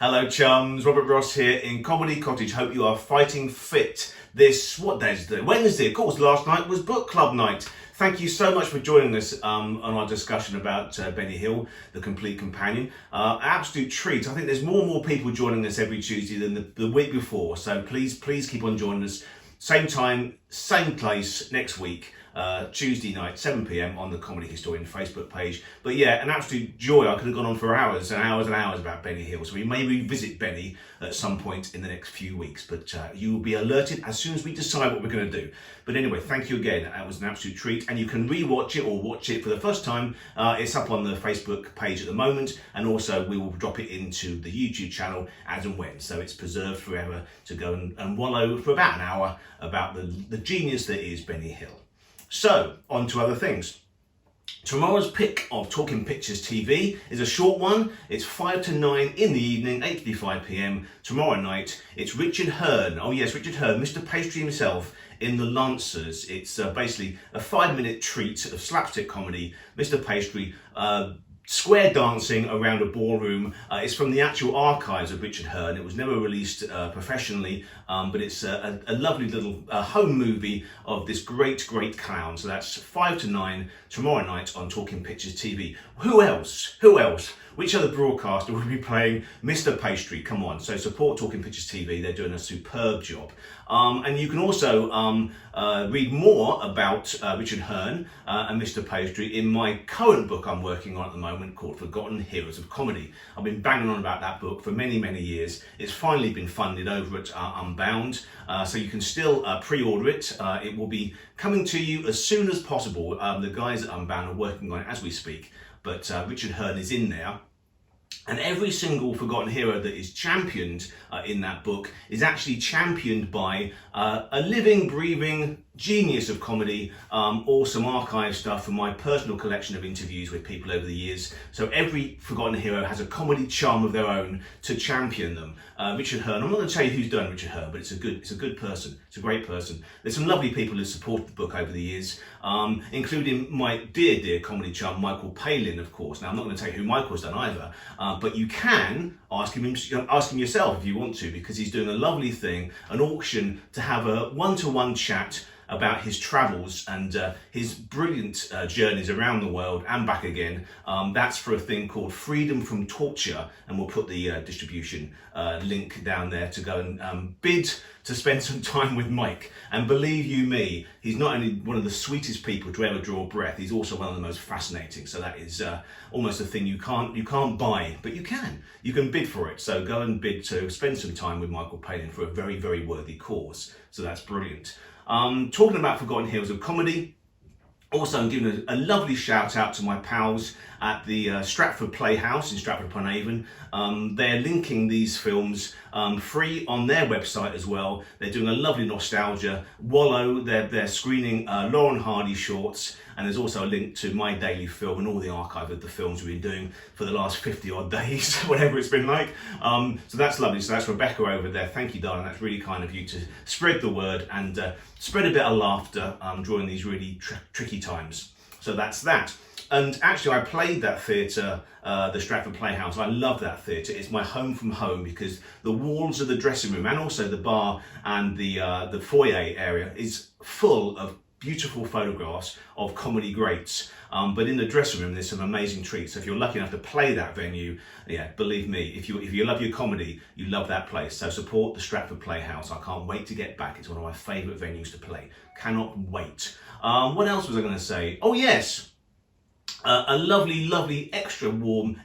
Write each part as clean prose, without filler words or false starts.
Hello chums, Robert Ross here in Comedy Cottage. Hope you are fighting fit this, what day is it? Wednesday. Of course, last night was book club night. Thank you so much for joining us on our discussion about Benny Hill, The Complete Companion. Absolute treat. I think there's more and more people joining us every Tuesday than the week before. So please keep on joining us. Same time, same place next week. Tuesday night, 7 p.m. on the Comedy Historian Facebook page. But yeah, an absolute joy. I could have gone on for hours and hours and hours about Benny Hill. So we may revisit Benny at some point in the next few weeks. But you will be alerted as soon as we decide what we're going to do. But anyway, thank you again. That was an absolute treat. And you can re-watch it or watch it for the first time. It's up on the Facebook page at the moment. And also we will drop it into the YouTube channel as and when. So it's preserved forever to go and wallow for about an hour about the genius that is Benny Hill. So, on to other things. Tomorrow's pick of Talking Pictures TV is a short one. It's 5 to 9 in the evening, 8:55 p.m. tomorrow night. It's Richard Hearn. Oh yes, Richard Hearn, Mr. Pastry himself in The Lancers. It's basically a 5-minute treat of slapstick comedy. Mr. Pastry, square dancing around a ballroom. It's from the actual archives of Richard Hearn. It was never released professionally, but it's a lovely little home movie of this great clown. So that's 5 to 9 tomorrow night on Talking Pictures TV. Who else? Which other broadcaster will be playing Mr. Pastry? Come on, so support Talking Pictures TV. They're doing a superb job. And you can also read more about Richard Hearn and Mr. Pastry in my current book I'm working on at the moment called Forgotten Heroes of Comedy. I've been banging on about that book for many years. It's finally been funded over at Unbound, so you can still pre-order it. It will be coming to you as soon as possible. The guys at Unbound are working on it as we speak, but Richard Hearn is in there. And every single forgotten hero that is championed in that book is actually championed by a living, breathing genius of comedy, or some archive stuff from my personal collection of interviews with people over the years. So every forgotten hero has a comedy charm of their own to champion them. Richard Hearn, I'm not going to tell you who's done Richard Hearn, but it's a good person. It's a great person. There's some lovely people who supported the book over the years, including my dear comedy charm, Michael Palin, of course. Now, I'm not going to tell you who Michael's done either, but you can ask him yourself if you want to, because he's doing a lovely thing, an auction to have a one-to-one chat about his travels and his brilliant journeys around the world and back again. That's for a thing called Freedom from Torture, and we'll put the distribution link down there to go and bid to spend some time with Mike. And believe you me, he's not only one of the sweetest people to ever draw breath, he's also one of the most fascinating. So that is almost a thing you can't buy, but you can bid for it. So go and bid to spend some time with Michael Palin for a very worthy cause. So that's brilliant. Talking about Forgotten Heroes of Comedy, also I'm giving a lovely shout out to my pals at the Stratford Playhouse in Stratford-upon-Avon. They're linking these films free on their website as well. They're doing a lovely nostalgia wallow. They're screening Lauren Hardy shorts, and there's also a link to my daily film and all the archive of the films we've been doing for the last 50 odd days, whatever it's been like. So that's lovely. So that's Rebecca over there. Thank you, darling. That's really kind of you to spread the word and spread a bit of laughter during these really tricky times. So that's that. And actually, I played that theatre, the Stratford Playhouse. I love that theatre. It's my home from home because the walls of the dressing room and also the bar and the foyer area is full of beautiful photographs of comedy greats. But in the dressing room, there's some amazing treats. So if you're lucky enough to play that venue, yeah, believe me, if you love your comedy, you love that place. So support the Stratford Playhouse. I can't wait to get back. It's one of my favourite venues to play. Cannot wait. What else was I going to say? Oh yes. A lovely, extra warm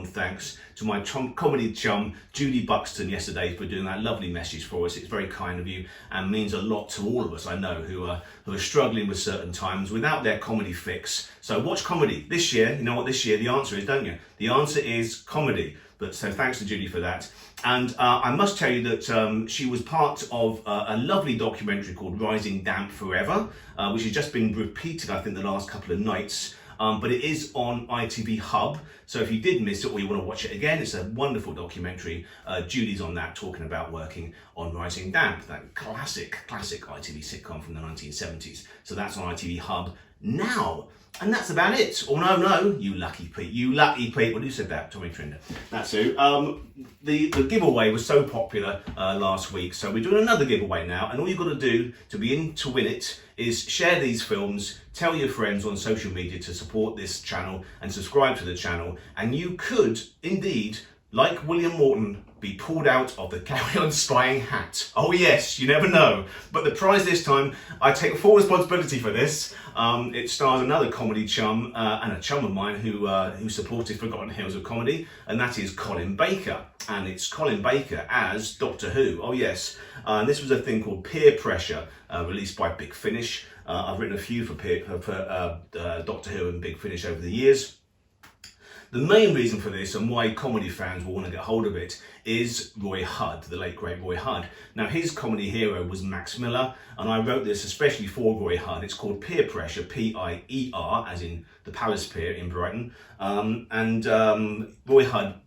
thanks to my comedy chum, Judy Buxton, yesterday for doing that lovely message for us. It's very kind of you and means a lot to all of us, I know, who are struggling with certain times without their comedy fix. So watch comedy this year. You know what this year the answer is, don't you? The answer is comedy. But so thanks to Judy for that. And I must tell you that she was part of a lovely documentary called Rising Damp Forever, which has just been repeated, I think, the last couple of nights. But it is on ITV Hub, so if you did miss it or you want to watch it again, it's a wonderful documentary. Judy's on that, talking about working on Rising Damp, that classic ITV sitcom from the 1970s. So that's on ITV Hub now. And that's about it. Oh no, you lucky Pete. Well, who said that? Tommy Trinder. That's who. The giveaway was so popular last week, so we're doing another giveaway now. And all you've got to do to be in to win it is share these films, tell your friends on social media to support this channel and subscribe to the channel. And you could indeed, like William Morton, be pulled out of the Carry On Spying hat. Oh yes, you never know. But the prize this time, I take full responsibility for this. It stars another comedy chum and a chum of mine who supported Forgotten Hills of Comedy, and that is Colin Baker. And it's Colin Baker as Doctor Who. Oh yes, this was a thing called Peer Pressure, released by Big Finish. I've written a few for Doctor Who and Big Finish over the years. The main reason for this and why comedy fans will want to get hold of it is Roy Hudd, the late great Roy Hudd. Now his comedy hero was Max Miller, and I wrote this especially for Roy Hudd. It's called Peer Pressure, P-I-E-R, as in the Palace Pier in Brighton. Roy Hudd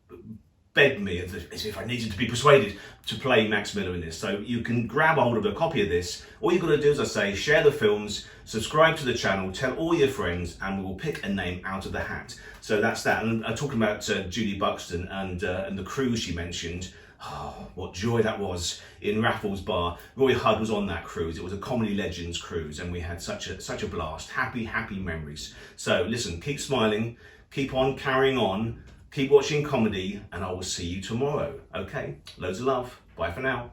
begged me, as if I needed to be persuaded, to play Max Miller in this. So you can grab a hold of a copy of this. All you've got to do, as I say, share the films, subscribe to the channel, tell all your friends, and we will pick a name out of the hat. So that's that. And talking about Judy Buxton and the cruise she mentioned, oh, what joy that was in Raffles Bar. Roy Hudd was on that cruise. It was a Comedy Legends cruise, and we had such a blast. Happy memories. So listen, keep smiling, keep on carrying on, keep watching comedy, and I will see you tomorrow. Okay, loads of love. Bye for now.